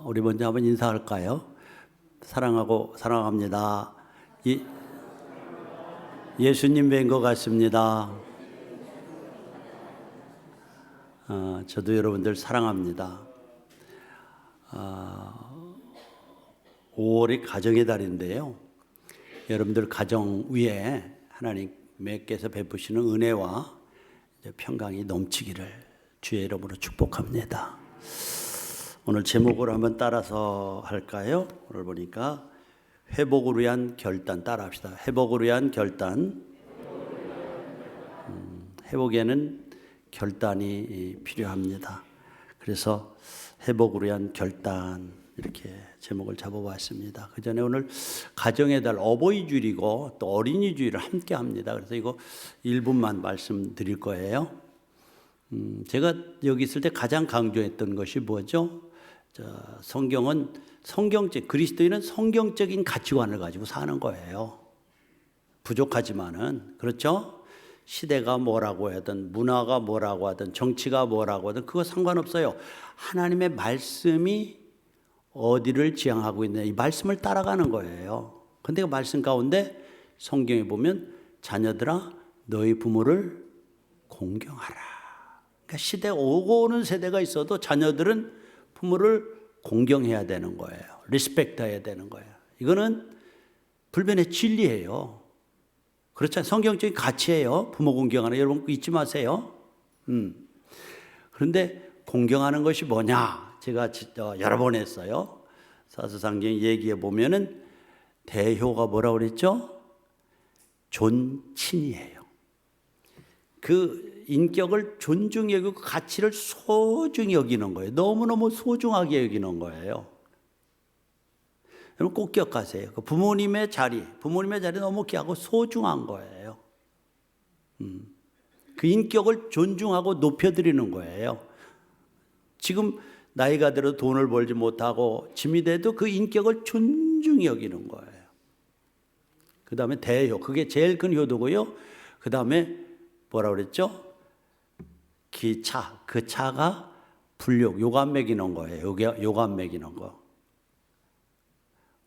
우리 먼저 한번 인사할까요? 사랑하고 사랑합니다. 예수님 뵌 것 같습니다. 저도 여러분들 사랑합니다. 5월이 가정의 달인데요. 여러분들 가정 위에 하나님께서 베푸시는 은혜와 평강이 넘치기를 주의 이름으로 축복합니다. 오늘 제목을 한번 따라서 할까요? 오늘 보니까 회복을 위한 결단, 따라합시다. 회복을 위한 결단. 회복에는 결단이 필요합니다. 그래서 회복을 위한 결단, 이렇게 제목을 잡아봤습니다. 그 전에 오늘 가정의 달 어버이주일이고 또 어린이주일을 함께 합니다. 그래서 이거 1분만 말씀드릴 거예요. 제가 여기 있을 때 가장 강조했던 것이 뭐죠? 성경은 그리스도인은 성경적인 가치관을 가지고 사는 거예요. 부족하지만은, 그렇죠? 시대가 뭐라고 하든, 문화가 뭐라고 하든, 정치가 뭐라고 하든, 그거 상관없어요. 하나님의 말씀이 어디를 지향하고 있느냐, 이 말씀을 따라가는 거예요. 근데 그 말씀 가운데 성경에 보면, 자녀들아, 너희 부모를 공경하라. 그러니까 시대 오고 오는 세대가 있어도 자녀들은 부모를 공경해야 되는 거예요. 리스펙트 해야 되는 거예요. 이거는 불변의 진리예요. 그렇잖아요. 성경적인 가치예요. 부모 공경하는, 여러분 잊지 마세요. 그런데 공경하는 것이 뭐냐? 제가 여러 번 했어요. 사서상경 얘기해 보면은 대효가 뭐라고 그랬죠? 존친이에요. 그 인격을 존중히 여기고 가치를 소중히 여기는 거예요. 너무너무 소중하게 여기는 거예요. 여러분 꼭 기억하세요. 부모님의 자리 너무 귀하고 소중한 거예요. 그 인격을 존중하고 높여드리는 거예요. 지금 나이가 들어 돈을 벌지 못하고 짐이 돼도 그 인격을 존중히 여기는 거예요. 그 다음에 대효, 그게 제일 큰 효도고요. 그 다음에 뭐라고 그랬죠? 기차, 그 차가 불욕, 요감 먹이는 거예요. 요감 먹이는 거.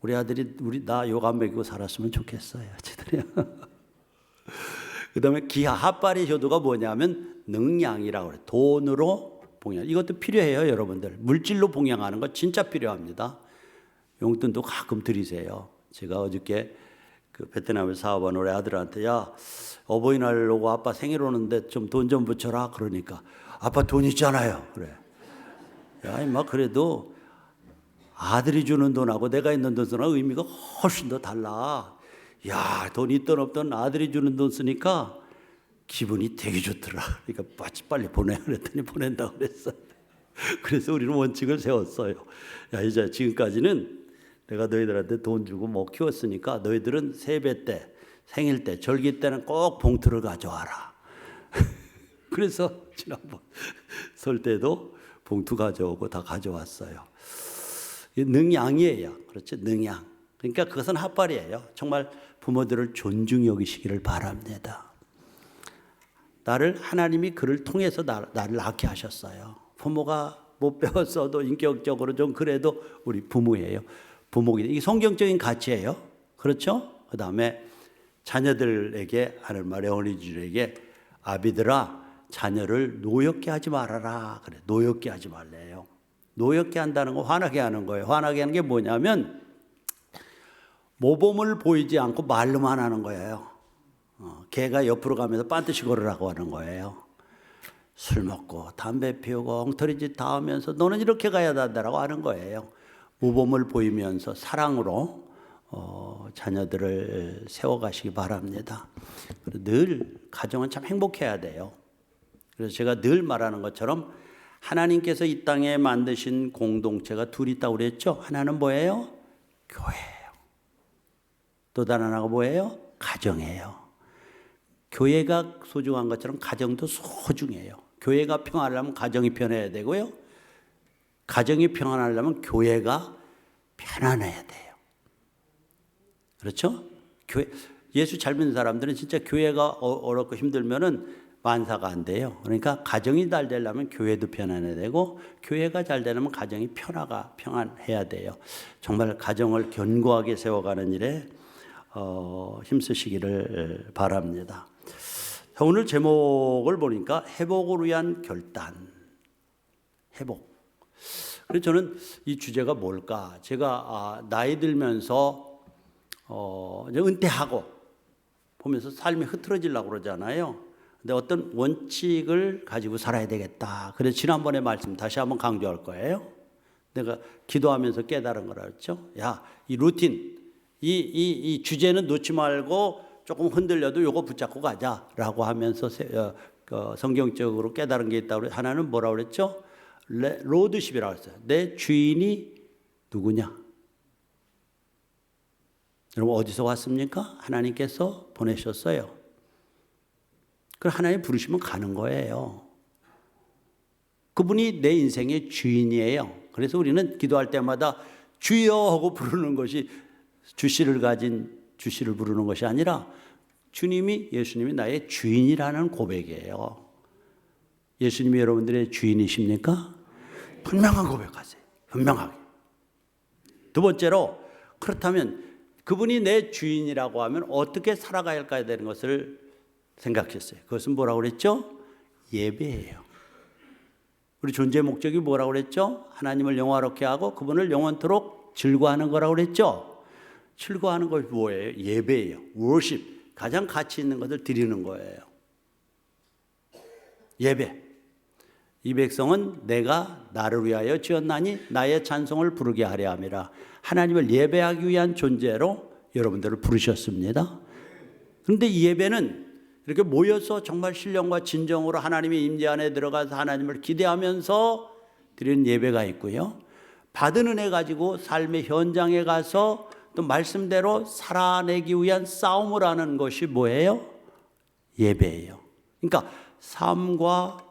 우리 아들이 나 요감 먹이고 살았으면 좋겠어요. 그 다음에 기하, 핫발의 효도가 뭐냐면 능량이라고 그래요. 돈으로 봉양. 이것도 필요해요, 여러분들. 물질로 봉양하는 거 진짜 필요합니다. 용돈도 가끔 드리세요. 제가 어저께 그 베트남에 사업한 우리 아들한테, 야, 어버이날 오고 아빠 생일 오는데 좀 돈 좀 붙여라. 그러니까 아빠 돈 있잖아요. 그래. 야, 임마, 그래도 아들이 주는 돈하고 내가 있는 돈하고 의미가 훨씬 더 달라. 야, 돈 있던 없던 아들이 주는 돈 쓰니까 기분이 되게 좋더라. 그러니까 빨리 보내. 그랬더니 보낸다고 그랬어. 그래서 우리는 원칙을 세웠어요. 야, 이제 지금까지는 내가 너희들한테 돈 주고 뭐 키웠으니까 너희들은 세배 때, 생일 때, 절기 때는 꼭 봉투를 가져와라. 그래서 지난번 설 때도 봉투 가져오고 다 가져왔어요. 능양이에요. 그렇죠? 능양. 그러니까 그것은 핫발이에요. 정말 부모들을 존중히 여기시기를 바랍니다. 하나님이 그를 통해서 나를 낳게 하셨어요. 부모가 못 배웠어도 인격적으로 좀 그래도 우리 부모예요. 부모이기. 이게 성경적인 가치예요. 그렇죠? 그 다음에 자녀들에게 하는 말에 어린이들에게 아비들아 자녀를 노엽게 하지 말아라. 그래, 노엽게 하지 말래요. 노엽게 한다는 거 화나게 하는 거예요. 화나게 하는 게 뭐냐면 모범을 보이지 않고 말로만 하는 거예요. 개가 옆으로 가면서 반드시 걸으라고 하는 거예요. 술 먹고 담배 피우고 엉터리 짓 다 하면서 너는 이렇게 가야 된다라고 하는 거예요. 모범을 보이면서 사랑으로 자녀들을 세워가시기 바랍니다. 늘 가정은 참 행복해야 돼요. 그래서 제가 늘 말하는 것처럼 하나님께서 이 땅에 만드신 공동체가 둘이 있다고 그랬죠. 하나는 뭐예요? 교회예요. 또 다른 하나가 뭐예요? 가정이에요. 교회가 소중한 것처럼 가정도 소중해요. 교회가 평안하려면 가정이 편해야 되고요. 가정이 평안하려면 교회가 편안해야 돼요. 그렇죠? 예수 잘 믿는 사람들은 진짜 교회가 어렵고 힘들면은 완사가 안 돼요. 그러니까 가정이 잘 되려면 교회도 편안해야 되고 교회가 잘 되려면 가정이 평안해야 돼요. 정말 가정을 견고하게 세워가는 일에 힘쓰시기를 바랍니다. 자, 오늘 제목을 보니까 회복을 위한 결단. 회복. 그래서 저는 이 주제가 뭘까? 제가 나이 들면서 이제 은퇴하고 보면서 삶이 흐트러지려고 그러잖아요. 근데 어떤 원칙을 가지고 살아야 되겠다. 그래서 지난번에 말씀 다시 한번 강조할 거예요. 내가 기도하면서 깨달은 거라 했죠. 야, 이 루틴, 이 주제는 놓지 말고 조금 흔들려도 요거 붙잡고 가자라고 하면서 성경적으로 깨달은 게 있다고. 하나는 뭐라고 그랬죠? 로드십이라고 했어요. 내 주인이 누구냐? 여러분 어디서 왔습니까? 하나님께서 보내셨어요. 그럼 하나님 부르시면 가는 거예요. 그분이 내 인생의 주인이에요. 그래서 우리는 기도할 때마다 주여 하고 부르는 것이 주씨를 가진 주씨를 부르는 것이 아니라 예수님이 나의 주인이라는 고백이에요. 예수님이 여러분들의 주인이십니까? 분명한 고백하세요. 분명하게. 두 번째로, 그렇다면 그분이 내 주인이라고 하면 어떻게 살아가야 할까 되는 것을 생각했어요. 그것은 뭐라고 그랬죠? 예배예요. 우리 존재의 목적이 뭐라고 그랬죠? 하나님을 영화롭게 하고 그분을 영원토록 즐거워하는 거라고 그랬죠? 즐거워하는 것이 뭐예요? 예배예요. worship. 가장 가치 있는 것을 드리는 거예요. 예배. 이 백성은 내가 나를 위하여 지었나니 나의 찬송을 부르게 하려 함이라. 하나님을 예배하기 위한 존재로 여러분들을 부르셨습니다. 그런데 이 예배는 이렇게 모여서 정말 신령과 진정으로 하나님의 임재 안에 들어가서 하나님을 기대하면서 드리는 예배가 있고요. 받은 은혜 가지고 삶의 현장에 가서 또 말씀대로 살아내기 위한 싸움을 하는 것이 뭐예요? 예배예요. 그러니까 삶과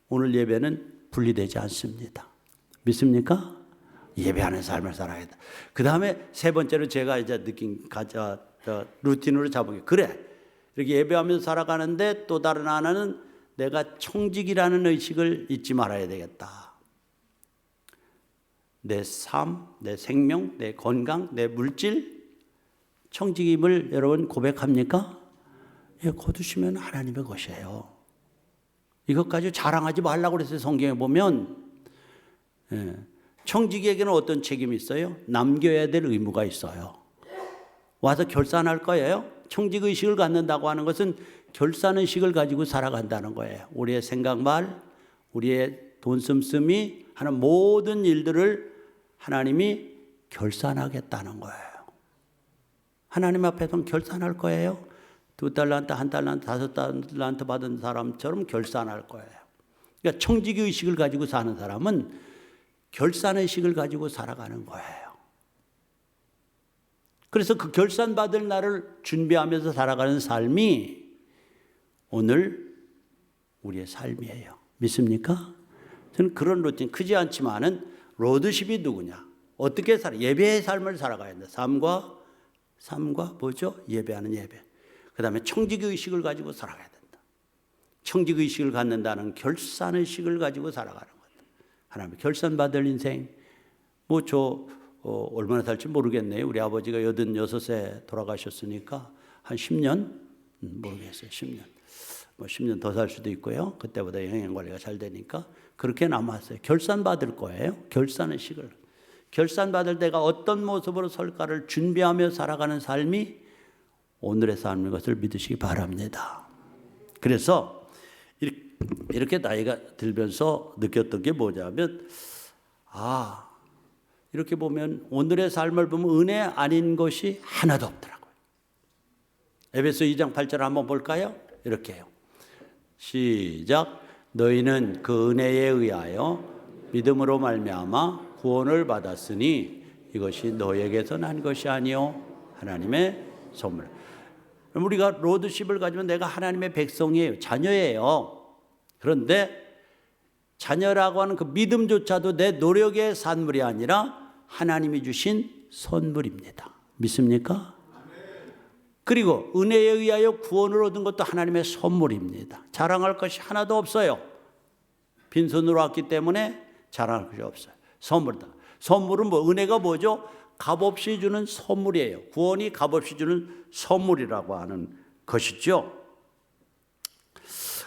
오늘 예배는 분리되지 않습니다. 믿습니까? 예배하는 삶을 살아야 돼. 그 다음에 세 번째로 제가 이제 루틴으로 잡은 게, 그래, 이렇게 예배하면서 살아가는데 또 다른 하나는 내가 청직이라는 의식을 잊지 말아야 되겠다. 내 삶, 내 생명, 내 건강, 내 물질, 청직임을 여러분 고백합니까? 예, 거두시면 하나님의 것이에요. 이것 가지고 자랑하지 말라고 그랬어요. 성경에 보면. 예, 청직에게는 어떤 책임이 있어요? 남겨야 될 의무가 있어요. 와서 결산할 거예요. 청직의식을 갖는다고 하는 것은 결산의식을 가지고 살아간다는 거예요. 우리의 생각말, 우리의 돈 씀씀이 하는 모든 일들을 하나님이 결산하겠다는 거예요. 하나님 앞에서는 결산할 거예요. 2달란트, 1달란트, 5달란트 받은 사람처럼 결산할 거예요. 그러니까 청지기의식을 가지고 사는 사람은 결산의식을 가지고 살아가는 거예요. 그래서 그 결산받을 날을 준비하면서 살아가는 삶이 오늘 우리의 삶이에요. 믿습니까? 저는 그런 루틴, 크지 않지만은 로드십이 누구냐? 어떻게 예배의 삶을 살아가야 된다. 삶과 뭐죠? 예배하는 예배. 그 다음에 청지기의식을 가지고 살아가야 된다. 청지기의식을 갖는다는 결산의식을 가지고 살아가는 거다. 하나님 결산받을 인생. 얼마나 살지 모르겠네요. 우리 아버지가 86세 돌아가셨으니까 한 10년? 모르겠어요. 10년. 10년 더 살 수도 있고요. 그때보다 영양관리가 잘 되니까 그렇게 남았어요. 결산받을 거예요. 결산의식을. 결산받을 때가 어떤 모습으로 설까를 준비하며 살아가는 삶이 오늘의 삶인 것을 믿으시기 바랍니다. 그래서 이렇게 나이가 들면서 느꼈던 게 뭐냐면, 이렇게 보면 오늘의 삶을 보면 은혜 아닌 것이 하나도 없더라고요. 에베소 2장 8절 한번 볼까요? 이렇게 해요. 시작. 너희는 그 은혜에 의하여 믿음으로 말미암아 구원을 받았으니 이것이 너에게서 난 것이 아니요 하나님의 선물. 우리가 로드십을 가지면 내가 하나님의 백성이에요. 자녀예요. 그런데 자녀라고 하는 그 믿음조차도 내 노력의 산물이 아니라 하나님이 주신 선물입니다. 믿습니까? 그리고 은혜에 의하여 구원을 얻은 것도 하나님의 선물입니다. 자랑할 것이 하나도 없어요. 빈손으로 왔기 때문에 자랑할 것이 없어요. 선물이다. 선물은 뭐, 은혜가 뭐죠? 값없이 주는 선물이에요. 구원이 값없이 주는 선물이라고 하는 것이죠.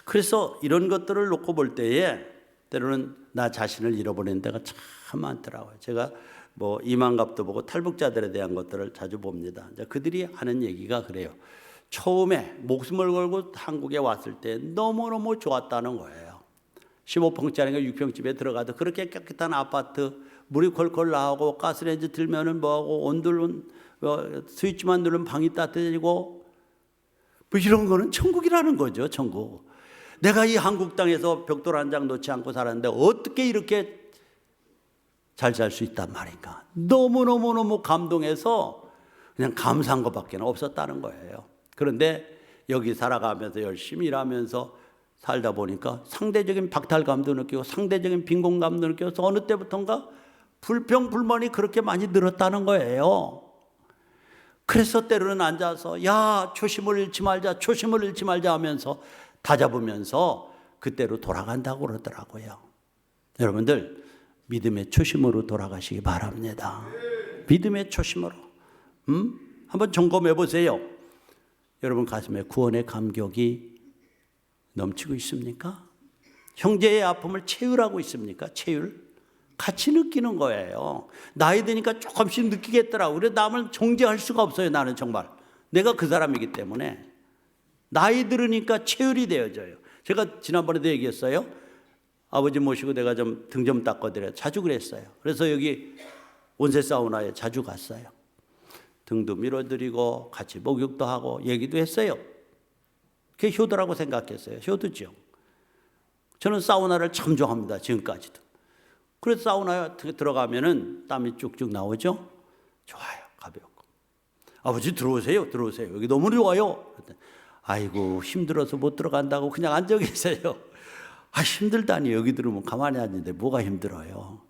그래서 이런 것들을 놓고 볼 때에 때로는 나 자신을 잃어버리는 데가 참 많더라고요. 제가 뭐 이만갑도 보고 탈북자들에 대한 것들을 자주 봅니다. 그들이 하는 얘기가 그래요. 처음에 목숨을 걸고 한국에 왔을 때 너무너무 좋았다는 거예요. 15평짜리가 6평집에 들어가도 그렇게 깨끗한 아파트, 물이 콜콜 나오고 가스레인지 들면은 뭐하고 온돌 스위치만 누르면 방이 따뜻해지고 뭐 이런 거는 천국이라는 거죠. 천국. 내가 이 한국 땅에서 벽돌 한 장 놓지 않고 살았는데 어떻게 이렇게 잘 살 수 있단 말인가. 너무너무너무 감동해서 그냥 감사한 것밖에 없었다는 거예요. 그런데 여기 살아가면서 열심히 일하면서 살다 보니까 상대적인 박탈감도 느끼고 상대적인 빈곤감도 느껴서 어느 때부턴가 불평 불만이 그렇게 많이 늘었다는 거예요. 그래서 때로는 앉아서 야 초심을 잃지 말자 초심을 잃지 말자 하면서 다잡으면서 그때로 돌아간다고 그러더라고요. 여러분들 믿음의 초심으로 돌아가시기 바랍니다. 믿음의 초심으로 한번 점검해 보세요. 여러분 가슴에 구원의 감격이 넘치고 있습니까? 형제의 아픔을 채율하고 있습니까? 채율? 같이 느끼는 거예요. 나이 드니까 조금씩 느끼겠더라고요. 그래서 남을 정죄할 수가 없어요. 나는 정말 내가 그 사람이기 때문에. 나이 들으니까 체율이 되어져요. 제가 지난번에도 얘기했어요. 아버지 모시고 내가 좀 등 좀 닦아드려요. 자주 그랬어요. 그래서 여기 온세 사우나에 자주 갔어요. 등도 밀어드리고 같이 목욕도 하고 얘기도 했어요. 그게 효도라고 생각했어요. 효도죠. 저는 사우나를 참 좋아합니다. 지금까지도. 그래서 사우나에 들어가면은 땀이 쭉쭉 나오죠. 좋아요. 가볍고. 아버지 들어오세요. 들어오세요. 여기 너무 좋아요. 아이고 힘들어서 못 들어간다고 그냥 앉아 계세요. 아 힘들다니 여기 들어오면 가만히 앉는데 뭐가 힘들어요.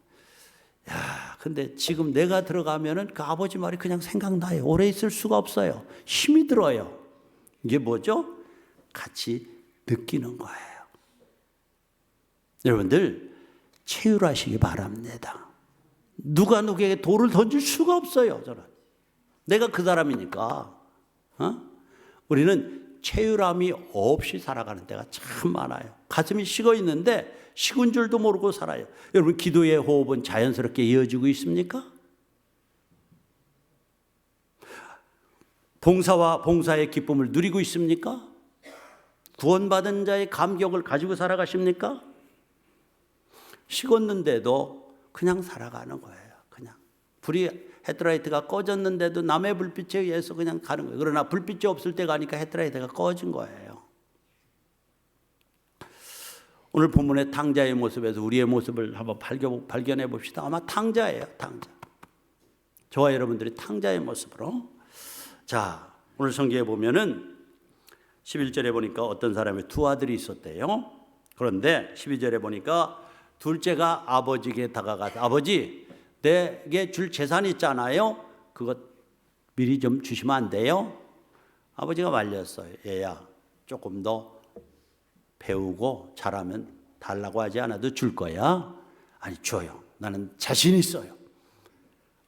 야 근데 지금 내가 들어가면은 그 아버지 말이 그냥 생각나요. 오래 있을 수가 없어요. 힘이 들어요. 이게 뭐죠? 같이 느끼는 거예요. 여러분들 체휼하시기 바랍니다. 누가 누구에게 돌을 던질 수가 없어요. 저는 내가 그 사람이니까. 우리는 체휼함이 없이 살아가는 때가 참 많아요. 가슴이 식어 있는데 식은 줄도 모르고 살아요. 여러분 기도의 호흡은 자연스럽게 이어지고 있습니까? 봉사와 봉사의 기쁨을 누리고 있습니까? 구원받은 자의 감격을 가지고 살아가십니까? 식었는데도 그냥 살아가는 거예요. 그냥 불이 헤드라이트가 꺼졌는데도 남의 불빛에 의해서 그냥 가는 거예요. 그러나 불빛이 없을 때 가니까 헤드라이트가 꺼진 거예요. 오늘 본문의 탕자의 모습에서 우리의 모습을 한번 발견해 봅시다. 아마 탕자예요. 탕자. 저와 여러분들이 탕자의 모습으로. 자, 오늘 성경에 보면은 11절에 보니까 어떤 사람의 두 아들이 있었대요. 그런데 12절에 보니까 둘째가 아버지에게 다가가서 아버지 내게 줄 재산이 있잖아요. 그것 미리 좀 주시면 안 돼요? 아버지가 말렸어요. 얘야 조금 더 배우고 잘하면 달라고 하지 않아도 줄 거야. 아니 줘요. 나는 자신 있어요.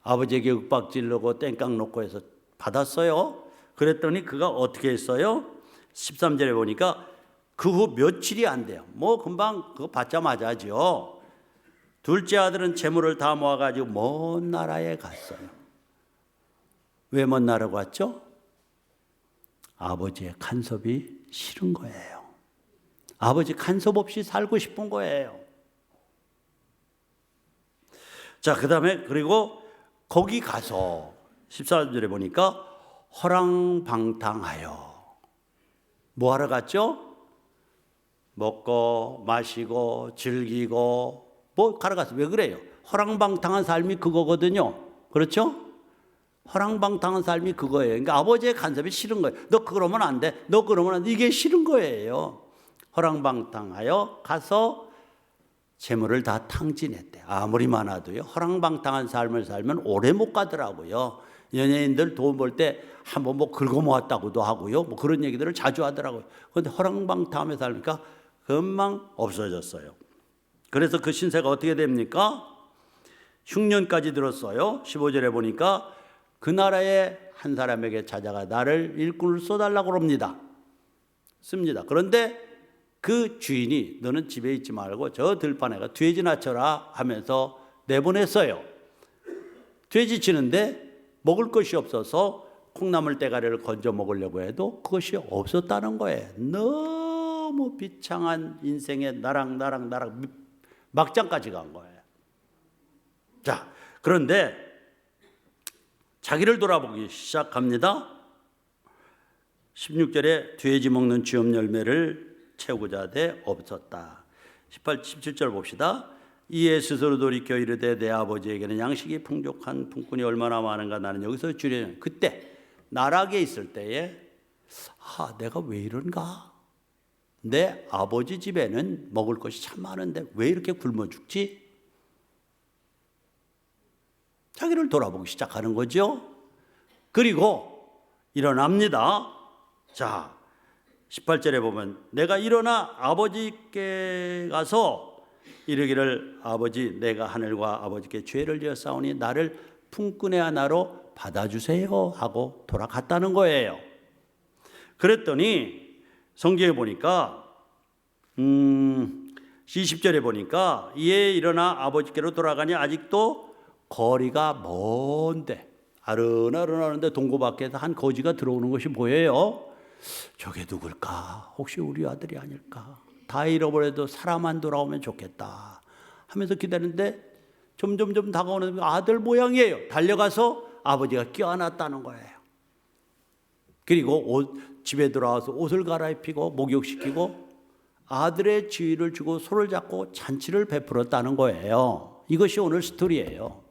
아버지에게 윽박질르고 땡깡 놓고 해서 받았어요. 그랬더니 그가 어떻게 했어요? 13절에 보니까 그 후 며칠이 안 돼요. 뭐 금방 그거 받자마자 하죠. 둘째 아들은 재물을 다 모아가지고 먼 나라에 갔어요. 왜 먼 나라로 갔죠? 아버지의 간섭이 싫은 거예요. 아버지 간섭 없이 살고 싶은 거예요. 자, 그 다음에 그리고 거기 가서 14절에 보니까 허랑방탕하여 뭐 하러 갔죠? 먹고 마시고 즐기고 뭐 가러 갔어요. 왜 그래요? 허랑방탕한 삶이 그거거든요. 그렇죠? 허랑방탕한 삶이 그거예요. 그러니까 아버지의 간섭이 싫은 거예요. 너 그러면 안 돼. 너 그러면 안 돼. 이게 싫은 거예요. 허랑방탕하여 가서 재물을 다 탕진했대. 아무리 많아도요. 허랑방탕한 삶을 살면 오래 못 가더라고요. 연예인들 돈 벌 때 한번 뭐 긁어 모았다고도 하고요. 뭐 그런 얘기들을 자주 하더라고요. 그런데 허랑방탕하며 살니까 금방 없어졌어요. 그래서 그 신세가 어떻게 됩니까? 흉년까지 들었어요. 15절에 보니까 그 나라의 한 사람에게 찾아가 나를 일꾼을 쏘달라고 합니다. 씁니다. 그런데 그 주인이 너는 집에 있지 말고 저 들판에 가 돼지 낳쳐라 하면서 내보냈어요. 돼지 치는데 먹을 것이 없어서 콩나물 대가리를 건져 먹으려고 해도 그것이 없었다는 거예요. 너무 비창한 인생의 나락 막장까지 간 거예요. 자, 그런데 자기를 돌아보기 시작합니다. 16절에 돼지 먹는 쥐업 열매를 채우고자 하되 없었다. 17절 봅시다. 이에 스스로 돌이켜 이르되 내 아버지에게는 양식이 풍족한 품꾼이 얼마나 많은가 나는 여기서 주려는 그때 나락에 있을 때에 내가 왜 이런가? 내 아버지 집에는 먹을 것이 참 많은데 왜 이렇게 굶어 죽지? 자기를 돌아보기 시작하는 거죠. 그리고 일어납니다. 자, 18절에 보면 내가 일어나 아버지께 가서 이르기를 아버지 내가 하늘과 아버지께 죄를 지었사오니 나를 품꾼의 하나로 받아주세요 하고 돌아갔다는 거예요. 그랬더니 성경에 보니까 20절에 보니까 이에 일어나 아버지께로 돌아가니 아직도 거리가 먼데 아른아른하는데 동고 밖에서 한 거지가 들어오는 것이 보여요. 저게 누굴까? 혹시 우리 아들이 아닐까? 다 잃어버려도 사람만 돌아오면 좋겠다 하면서 기다리는데 점점 다가오는 아들 모양이에요. 달려가서 아버지가 껴안았다는 거예요. 그리고 집에 들어와서 옷을 갈아입히고 목욕시키고 아들의 지위를 주고 손을 잡고 잔치를 베풀었다는 거예요. 이것이 오늘 스토리예요.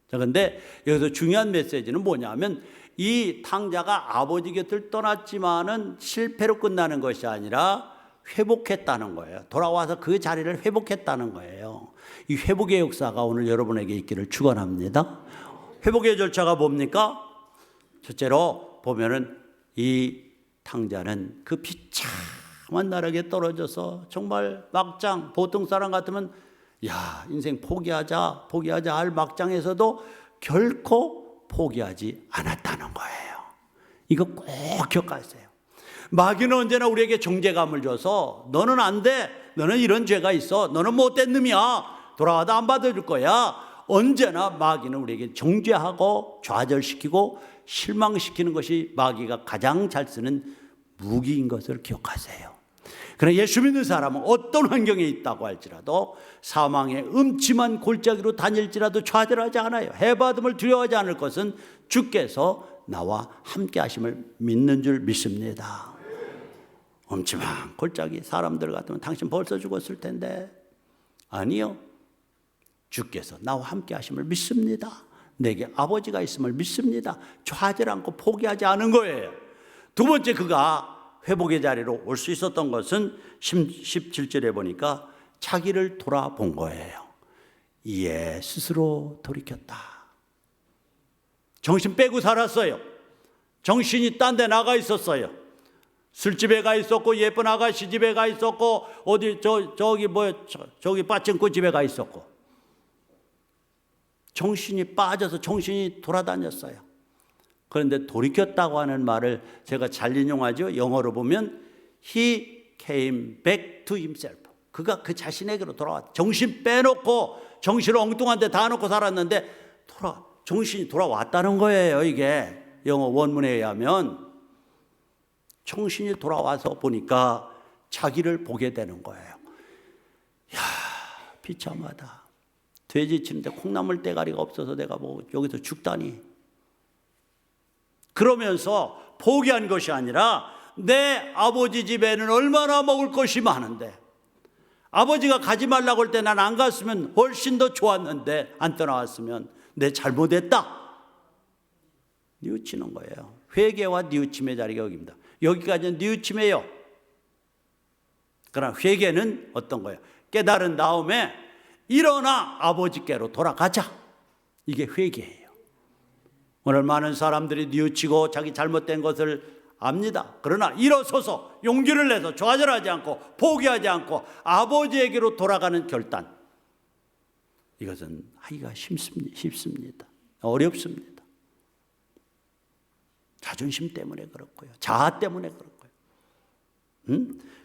자, 그런데 여기서 중요한 메시지는 뭐냐면 이 탕자가 아버지 곁을 떠났지만은 실패로 끝나는 것이 아니라 회복했다는 거예요. 돌아와서 그 자리를 회복했다는 거예요. 이 회복의 역사가 오늘 여러분에게 있기를 축원합니다. 회복의 절차가 뭡니까? 첫째로 보면은 이 탕자는 그 비참한 나락에 떨어져서 정말 막장, 보통 사람 같으면 인생 포기하자 할 막장에서도 결코 포기하지 않았다는 거예요. 이거 꼭 기억하세요. 마귀는 언제나 우리에게 정죄감을 줘서 너는 안 돼, 너는 이런 죄가 있어, 너는 못된 놈이야, 돌아와도 안 받아줄 거야. 언제나 마귀는 우리에게 정죄하고 좌절시키고 실망시키는 것이 마귀가 가장 잘 쓰는 무기인 것을 기억하세요. 그러나 예수 믿는 사람은 어떤 환경에 있다고 할지라도 사망의 음침한 골짜기로 다닐지라도 좌절하지 않아요. 해받음을 두려워하지 않을 것은 주께서 나와 함께 하심을 믿는 줄 믿습니다. 엄침한 골짜기 사람들 같으면 당신 벌써 죽었을 텐데 아니요. 주께서 나와 함께 하심을 믿습니다. 내게 아버지가 있음을 믿습니다. 좌절 않고 포기하지 않은 거예요. 두 번째 그가 회복의 자리로 올 수 있었던 것은 17절에 보니까 자기를 돌아본 거예요. 이에 스스로 돌이켰다. 정신 빼고 살았어요. 정신이 딴 데 나가 있었어요. 술집에 가 있었고 예쁜 아가씨 집에 가 있었고 저기 빠찡코 집에 가 있었고 정신이 빠져서 정신이 돌아다녔어요. 그런데 돌이켰다고 하는 말을 제가 잘 인용하죠. 영어로 보면 He came back to himself. 그가 그 자신에게로 돌아왔다. 정신 빼놓고 정신을 엉뚱한 데 다 놓고 살았는데 정신이 돌아왔다는 거예요. 이게 영어 원문에 의하면 정신이 돌아와서 보니까 자기를 보게 되는 거예요. 비참하다. 돼지 치는데 콩나물 대가리가 없어서 내가 뭐 여기서 죽다니. 그러면서 포기한 것이 아니라 내 아버지 집에는 얼마나 먹을 것이 많은데 아버지가 가지 말라고 할 때 난 안 갔으면 훨씬 더 좋았는데 안 떠나왔으면 내 잘못했다. 뉘우치는 거예요. 회개와 뉘우침의 자리가 여기입니다. 여기까지는 뉘우침이에요. 그러나 회개는 어떤 거예요? 깨달은 다음에 일어나 아버지께로 돌아가자. 이게 회개예요. 오늘 많은 사람들이 뉘우치고 자기 잘못된 것을 압니다. 그러나 일어서서 용기를 내서 좌절하지 않고 포기하지 않고 아버지에게로 돌아가는 결단, 이것은 하기가 쉽습니다. 어렵습니다. 자존심 때문에 그렇고요, 자아 때문에 그렇고요.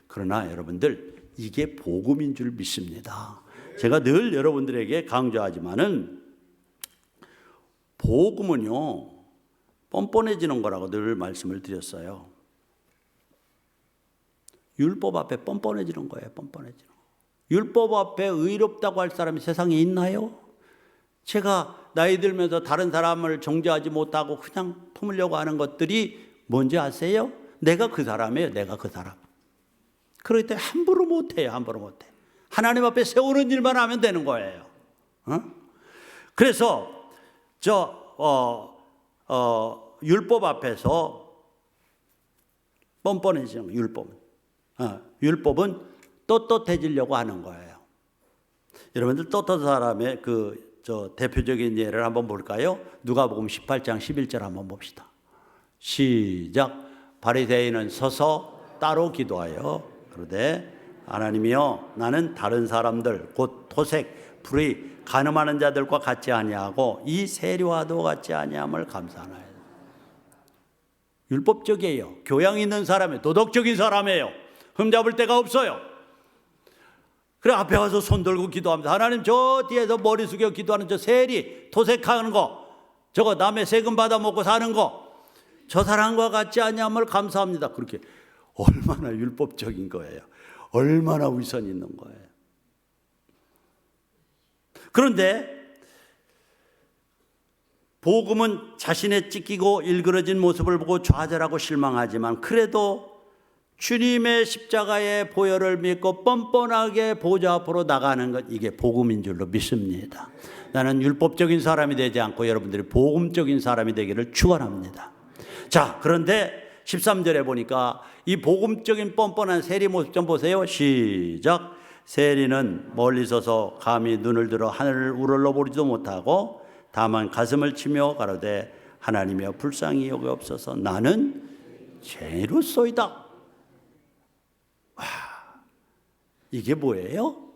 그러나 여러분들, 이게 복음인 줄 믿습니다. 제가 늘 여러분들에게 강조하지만은 복음은요, 뻔뻔해지는 거라고 늘 말씀을 드렸어요. 율법 앞에 뻔뻔해지는 거예요. 뻔뻔해지는 거. 율법 앞에 의롭다고 할 사람이 세상에 있나요? 제가 나이 들면서 다른 사람을 정죄하지 못하고 그냥 품으려고 하는 것들이 뭔지 아세요? 내가 그 사람이에요. 내가 그 사람. 그렇기 때문에 함부로 못해요. 함부로 못해. 하나님 앞에 세우는 일만 하면 되는 거예요. 그래서 율법 앞에서 뻔뻔해지는 거예요. 율법은 떳떳해지려고 하는 거예요. 여러분들 떳떳한 사람의 대표적인 예를 한번 볼까요? 누가복음 18장 11절 한번 봅시다. 시작. 바리새인은 서서 따로 기도하여 그러되 하나님이여, 나는 다른 사람들 곧 토색, 불의, 간음하는 자들과 같지 아니하고 이 세리와도 같지 아니함을 감사하나이다. 율법적이에요. 교양 있는 사람이에요. 도덕적인 사람이에요. 흠잡을 데가 없어요. 그래 앞에 가서 손 들고 기도합니다. 하나님, 저 뒤에서 머리 숙여 기도하는 저 세리, 토색하는 거, 저거 남의 세금 받아 먹고 사는 거, 저 사람과 같지 아니함을 감사합니다. 그렇게 얼마나 율법적인 거예요. 얼마나 위선 있는 거예요. 그런데 복음은 자신의 찢기고 일그러진 모습을 보고 좌절하고 실망하지만 그래도 주님의 십자가의 보혈을 믿고 뻔뻔하게 보좌 앞으로 나가는 것, 이게 복음인 줄로 믿습니다. 나는 율법적인 사람이 되지 않고 여러분들이 복음적인 사람이 되기를 축원합니다. 자, 그런데 13절에 보니까 이 복음적인 뻔뻔한 세리 모습 좀 보세요. 시작. 세리는 멀리 서서 감히 눈을 들어 하늘을 우러러보지도 못하고 다만 가슴을 치며 가로되 하나님이여 불쌍히 여기옵소서, 나는 죄인으로소이다. 와, 이게 뭐예요?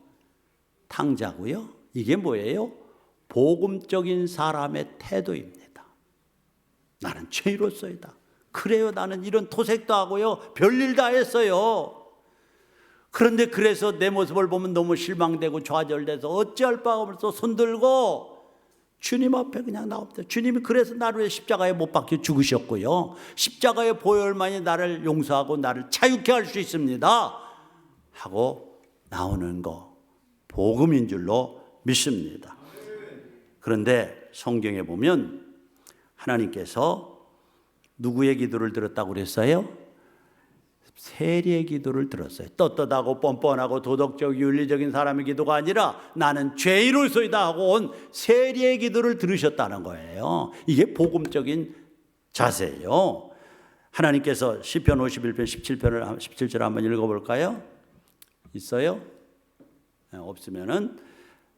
탕자고요. 이게 뭐예요? 복음적인 사람의 태도입니다. 나는 죄인으로소이다. 그래요, 나는 이런 토색도 하고요, 별일 다 했어요. 그런데 그래서 내 모습을 보면 너무 실망되고 좌절돼서 어찌할 바가 없어서 손들고 주님 앞에 그냥 나옵니다. 주님이 그래서 나를 위해 십자가에 못 박혀 죽으셨고요, 십자가의 보혈만이 나를 용서하고 나를 자유케 할 수 있습니다 하고 나오는 거, 복음인 줄로 믿습니다. 그런데 성경에 보면 하나님께서 누구의 기도를 들었다고 그랬어요? 세리의 기도를 들었어요. 떳떳하고 뻔뻔하고 도덕적 윤리적인 사람의 기도가 아니라 나는 죄인으로소이다 하고 온 세리의 기도를 들으셨다는 거예요. 이게 복음적인 자세예요. 하나님께서 시편 51편 17절 한번 읽어볼까요? 있어요? 네, 없으면은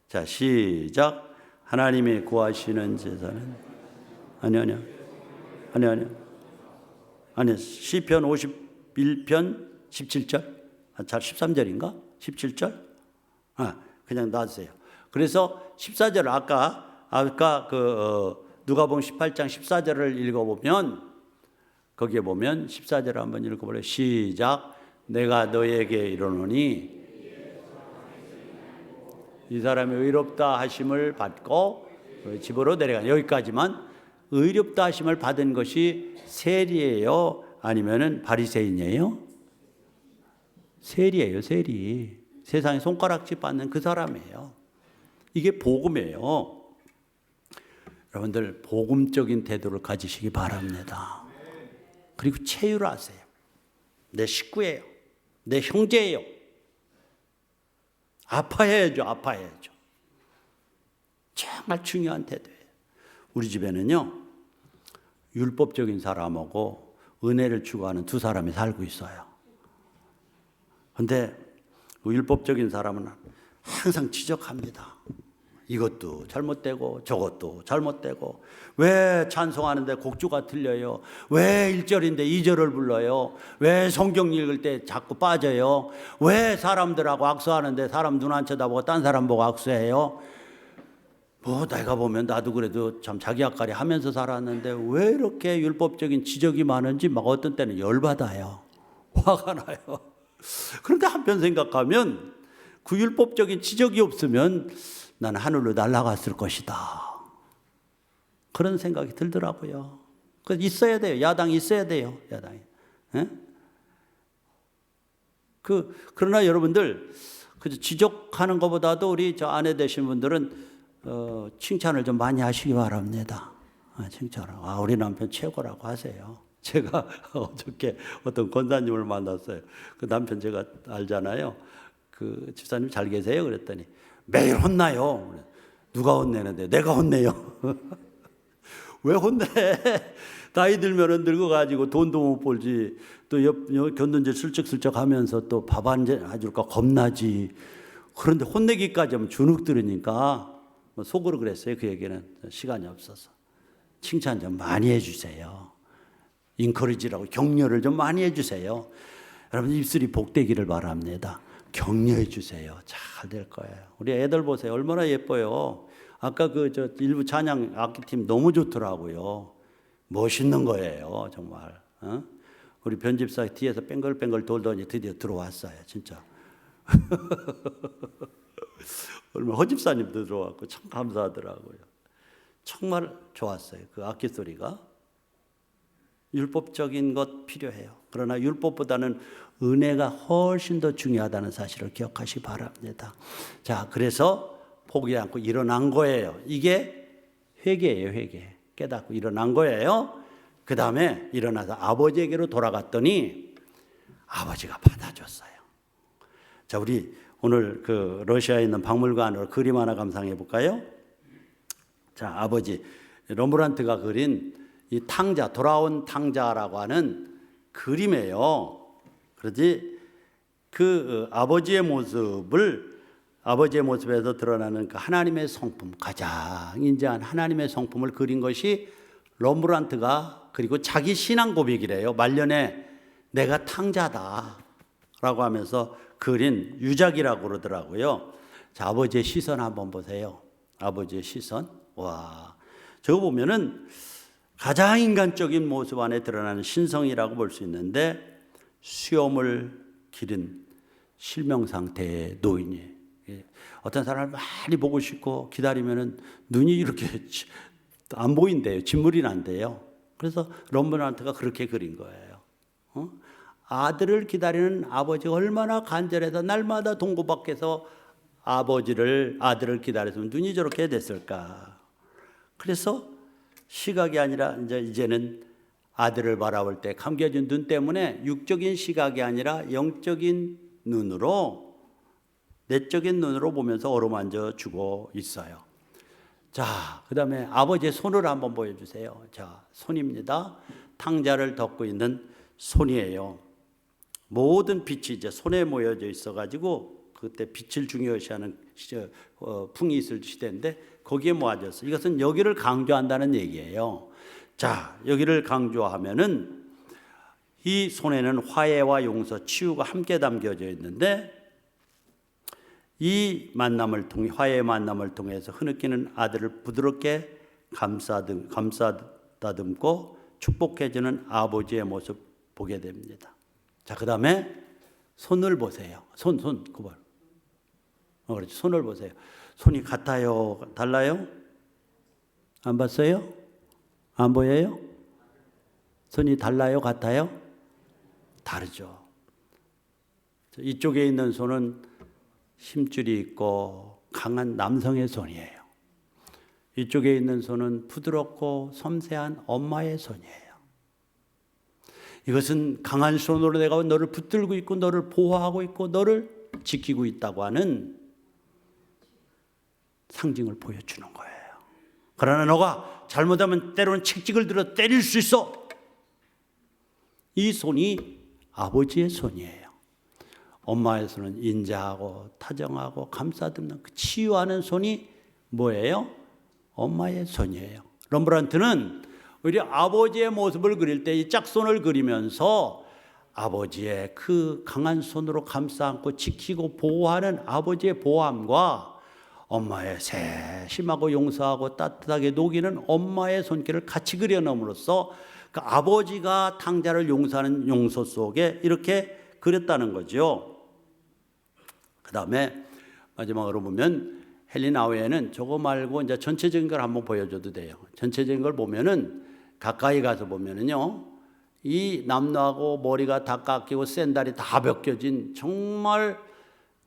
자, 시작. 하나님이 구하시는 제사는 아니요. 시편 51편 17절? 잘 13절인가? 17절? 그냥 놔주세요. 그래서 14절 아까 누가복음 18장 14절을 읽어보면 거기에 보면 14절을 한번 읽어볼래요? 시작. 내가 너에게 이르노니 이 사람이 의롭다 하심을 받고 집으로 내려가. 여기까지만. 의롭다 하심을 받은 것이 세리예요? 아니면은 바리새인이에요? 세리예요, 세리. 세상에 손가락질 받는 그 사람이에요. 이게 복음이에요. 여러분들 복음적인 태도를 가지시기 바랍니다. 그리고 체휼하세요. 내 식구예요. 내 형제예요. 아파해야죠. 정말 중요한 태도예요. 우리 집에는요, 율법적인 사람하고 은혜를 추구하는 두 사람이 살고 있어요. 그런데 율법적인 사람은 항상 지적합니다. 이것도 잘못되고 저것도 잘못되고, 왜 찬송하는데 곡조가 틀려요? 왜 1절인데 2절을 불러요? 왜 성경 읽을 때 자꾸 빠져요? 왜 사람들하고 악수하는데 사람 눈 안 쳐다보고 딴 사람 보고 악수해요? 뭐 내가 보면 나도 그래도 참 자기 앞가리 하면서 살았는데 왜 이렇게 율법적인 지적이 많은지 막 어떤 때는 열받아요. 화가 나요. 그런데 한편 생각하면 그 율법적인 지적이 없으면 나는 하늘로 날아갔을 것이다, 그런 생각이 들더라고요. 그래서 있어야 돼요. 야당이 있어야 돼요. 야당이. 예? 그러나 여러분들, 지적하는 것보다도 우리 저 아내 되신 분들은 칭찬을 좀 많이 하시기 바랍니다. 칭찬을. 우리 남편 최고라고 하세요. 제가 어저께 어떤 권사님을 만났어요. 그 남편 제가 알잖아요. 그 집사님 잘 계세요? 그랬더니 매일 혼나요. 누가 혼내는데? 내가 혼내요. 왜 혼내? 나이 들면은 늙어가지고 돈도 못 벌지, 또 견돈질 슬쩍슬쩍 하면서 또 밥 안 해줄까 겁나지. 그런데 혼내기까지 하면 주눅 들으니까 속으로 그랬어요. 그 얘기는 시간이 없어서. 칭찬 좀 많이 해주세요. 인커리지라고 격려를 좀 많이 해주세요. 여러분 입술이 복되기를 바랍니다. 격려해 주세요. 잘 될 거예요. 우리 애들 보세요. 얼마나 예뻐요. 아까 일부 찬양 악기팀 너무 좋더라고요. 멋있는 거예요, 정말. 우리 변집사 뒤에서 뺑글뺑글 돌더니 드디어 들어왔어요, 진짜. 얼마 허집사님도 들어왔고 참 감사하더라고요. 정말 좋았어요. 그 악기 소리가. 율법적인 것 필요해요. 그러나 율법보다는 은혜가 훨씬 더 중요하다는 사실을 기억하시기 바랍니다. 자, 그래서 포기 않고 일어난 거예요. 이게 회개예요, 회개. 깨닫고 일어난 거예요. 그 다음에 일어나서 아버지에게로 돌아갔더니 아버지가 받아줬어요. 자, 우리 오늘 그 러시아에 있는 박물관으로 그림 하나 감상해 볼까요? 자, 아버지 럼브란트가 그린 이 탕자, 돌아온 탕자라고 하는 그림이에요. 그러지 그 아버지의 모습에서 드러나는 그 하나님의 성품, 가장 인자한 하나님의 성품을 그린 것이 럼브란트가, 그리고 자기 신앙 고백이래요. 말년에 내가 탕자다라고 하면서 그린 유작이라고 그러더라고요. 자, 아버지의 시선 한번 보세요. 아버지의 시선. 와, 저거 보면은 가장 인간적인 모습 안에 드러나는 신성이라고 볼 수 있는데, 수염을 기른 실명 상태의 노인이에요. 어떤 사람을 많이 보고 싶고 기다리면은 눈이 이렇게 안 보인대요. 진물이 난대요. 그래서 럼브란트가 그렇게 그린 거예요. 아들을 기다리는 아버지가 얼마나 간절해서 날마다 동고 밖에서 아들을 기다렸으면 눈이 저렇게 됐을까. 그래서 시각이 아니라 이제는 아들을 바라볼 때 감겨진 눈 때문에 육적인 시각이 아니라 영적인 눈으로, 내적인 눈으로 보면서 어루만져 주고 있어요. 자, 그 다음에 아버지의 손을 한번 보여주세요. 자, 손입니다. 탕자를 덮고 있는 손이에요. 모든 빛이 이제 손에 모여져 있어가지고 그때 빛을 중요시하는 풍이 있을 시대인데 거기에 모아졌어요. 이것은 여기를 강조한다는 얘기예요. 자, 여기를 강조하면은 이 손에는 화해와 용서, 치유가 함께 담겨져 있는데, 이 만남을 통해, 화해의 만남을 통해서 흐느끼는 아들을 부드럽게 감싸다듬고 축복해주는 아버지의 모습 보게 됩니다. 자, 그 다음에 손을 보세요. 그걸. 그렇지. 손을 보세요. 손이 같아요? 달라요? 안 봤어요? 안 보여요? 손이 달라요? 같아요? 다르죠. 이쪽에 있는 손은 힘줄이 있고 강한 남성의 손이에요. 이쪽에 있는 손은 부드럽고 섬세한 엄마의 손이에요. 이것은 강한 손으로 내가 너를 붙들고 있고 너를 보호하고 있고 너를 지키고 있다고 하는 상징을 보여주는 거예요. 그러나 너가 잘못하면 때로는 채찍을 들어 때릴 수 있어. 이 손이 아버지의 손이에요. 엄마의 손은 인자하고 타정하고 감싸듬는 그 치유하는 손이 뭐예요? 엄마의 손이에요. 럼브란트는 우리 아버지의 모습을 그릴 때 이 짝손을 그리면서 아버지의 그 강한 손으로 감싸 안고 지키고 보호하는 아버지의 보함과 엄마의 세심하고 용서하고 따뜻하게 녹이는 엄마의 손길을 같이 그려놓음으로써 그 아버지가 탕자를 용서하는 용서 속에 이렇게 그렸다는 거죠. 그 다음에 마지막으로 보면 헨리 나우에는 저거 말고 이제 전체적인 걸 한번 보여줘도 돼요. 전체적인 걸 보면은 가까이 가서 보면은요, 이 남노하고 머리가 다 깎이고 샌달이 다 벗겨진 정말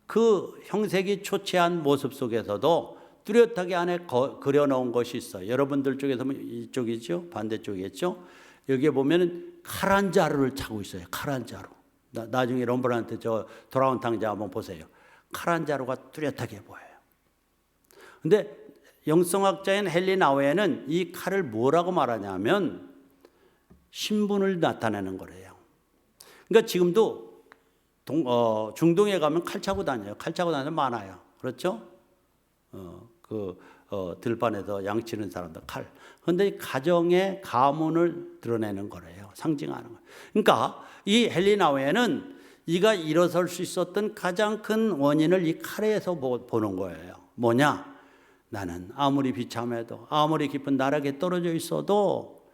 그 형색이 초췌한 모습 속에서도 뚜렷하게 안에 그려놓은 것이 있어요. 여러분들 쪽에서 이쪽이죠, 반대쪽이겠죠. 여기에 보면은 칼 한 자루를 차고 있어요. 칼 한 자루. 나중에 럼브란트 저 돌아온 탕자 한번 보세요. 칼 한 자루가 뚜렷하게 보여요. 근데 영성학자인 헨리 나우에는 이 칼을 뭐라고 말하냐면 신분을 나타내는 거래요. 그러니까 지금도 중동에 가면 칼 차고 다녀요. 칼 차고 다니는 많아요. 그렇죠? 들판에서 양치는 사람들 칼. 그런데 가정의 가문을 드러내는 거래요. 상징하는 거예요. 그러니까 이 헨리 나우에는 이가 일어설 수 있었던 가장 큰 원인을 이 칼에서 보는 거예요. 뭐냐? 나는 아무리 비참해도 아무리 깊은 나락에 떨어져 있어도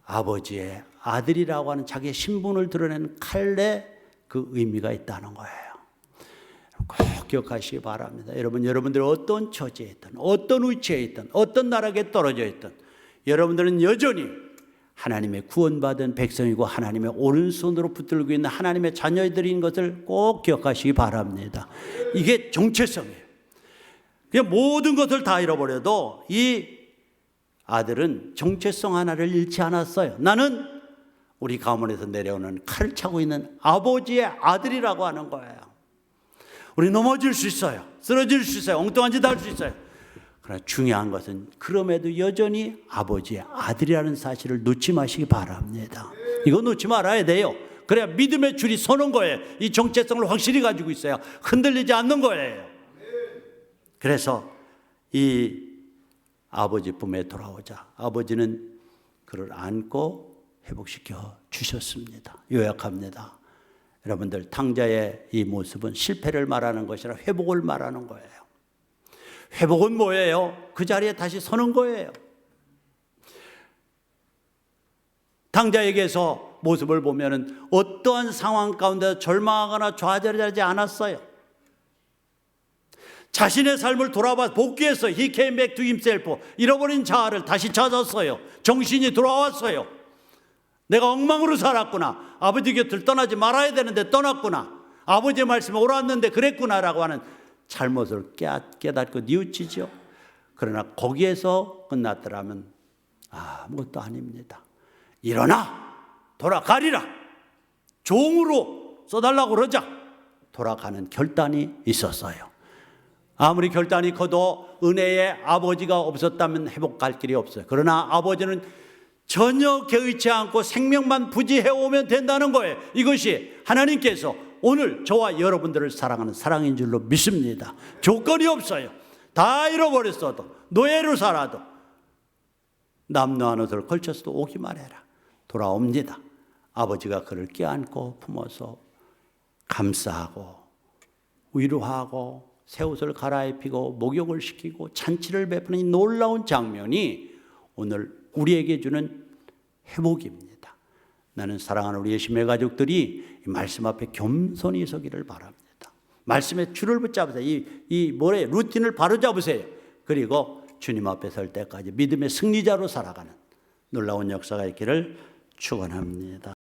아버지의 아들이라고 하는 자기의 신분을 드러내는 칼에 그 의미가 있다는 거예요. 꼭 기억하시기 바랍니다. 여러분들이 어떤 처지에 있든 어떤 위치에 있든 어떤 나락에 떨어져 있든 여러분들은 여전히 하나님의 구원받은 백성이고 하나님의 오른손으로 붙들고 있는 하나님의 자녀들인 것을 꼭 기억하시기 바랍니다. 이게 정체성이에요. 그냥 모든 것을 다 잃어버려도 이 아들은 정체성 하나를 잃지 않았어요. 나는 우리 가문에서 내려오는 칼을 차고 있는 아버지의 아들이라고 하는 거예요. 우리 넘어질 수 있어요. 쓰러질 수 있어요. 엉뚱한 짓 할 수 있어요. 그러나 중요한 것은 그럼에도 여전히 아버지의 아들이라는 사실을 놓지 마시기 바랍니다. 이거 놓지 말아야 돼요. 그래야 믿음의 줄이 서는 거예요. 이 정체성을 확실히 가지고 있어야 흔들리지 않는 거예요. 그래서 이 아버지 품에 돌아오자 아버지는 그를 안고 회복시켜 주셨습니다. 요약합니다. 여러분들 탕자의 이 모습은 실패를 말하는 것이 아니라 회복을 말하는 거예요. 회복은 뭐예요? 그 자리에 다시 서는 거예요. 탕자에게서 모습을 보면은 어떠한 상황 가운데 절망하거나 좌절하지 않았어요. 자신의 삶을 돌아봐 복귀해서 He came back to himself. 잃어버린 자아를 다시 찾았어요. 정신이 돌아왔어요. 내가 엉망으로 살았구나. 아버지 곁을 떠나지 말아야 되는데 떠났구나. 아버지의 말씀에 옳았는데 그랬구나라고 하는 잘못을 깨닫고 뉘우치죠. 그러나 거기에서 끝났더라면 아무것도 아닙니다. 일어나 돌아가리라. 종으로 써달라고 그러자 돌아가는 결단이 있었어요. 아무리 결단이 커도 은혜의 아버지가 없었다면 회복할 길이 없어요. 그러나 아버지는 전혀 개의치 않고 생명만 부지해오면 된다는 거예요. 이것이 하나님께서 오늘 저와 여러분들을 사랑하는 사랑인 줄로 믿습니다. 조건이 없어요. 다 잃어버렸어도 노예로 살아도 남노한 옷을 걸쳤어도 오기만 해라. 돌아옵니다. 아버지가 그를 껴안고 품어서 감싸고 위로하고 새 옷을 갈아입히고 목욕을 시키고 잔치를 베푸는 이 놀라운 장면이 오늘 우리에게 주는 회복입니다. 나는 사랑하는 우리 예심의 가족들이 이 말씀 앞에 겸손히 서기를 바랍니다. 말씀의 줄을 붙잡으세요. 이 루틴을 바로 잡으세요. 그리고 주님 앞에 설 때까지 믿음의 승리자로 살아가는 놀라운 역사가 있기를 축원합니다.